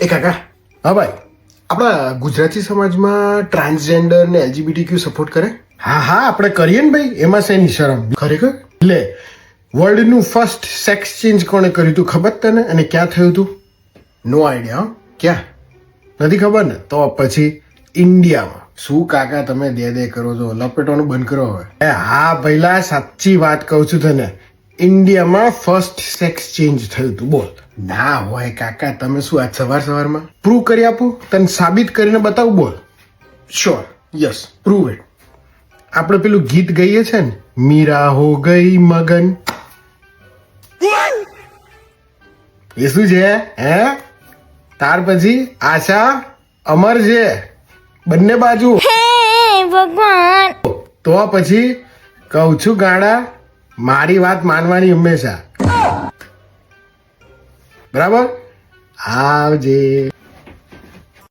એ કાકા, હા ભાઈ, આપણા ગુજરાતી સમાજમાં ટ્રાન્સજેન્ડર ને એલજીબીટીક્યુ સપોર્ટ કરે? હા હા, આપણે કરીએ ને ભાઈ, એમાં શેની શરમ? ખરેખર? લે, વર્લ્ડનું ફર્સ્ટ સેક્સ ચેન્જ કોણે કર્યું તું ખબર તને? અને ક્યાં થયું તું? નો આઈડિયા. ક્યાં નથી ખબર ને? તો પછી ઇન્ડિયામાં. શું કાકા તમે દે કરો છો? લપેટવાનું બંધ કરો હવે. હા પહેલા સાચી વાત કહું છું તને, ઇન્ડિયામાં ફર્સ્ટ સેક્સ ચેન્જ થયું તું. બોલ. ના હોય કાકા, તમે શું આજ સવારમાં પ્રૂવ કરી આપું? તને સાબિત કરીને બતાવું? બોલ. Sure, yes, prove it. આપણે પેલું ગીત ગઈએ છે ને, મીરા હો ગઈ મગન. એ શું છે હે? તાર પછી આશા અમર છે બંને બાજુ. ભગવાન. તો પછી કહું છું ગાડા, મારી વાત માનવાની હંમેશા. બરાબર? આવજે.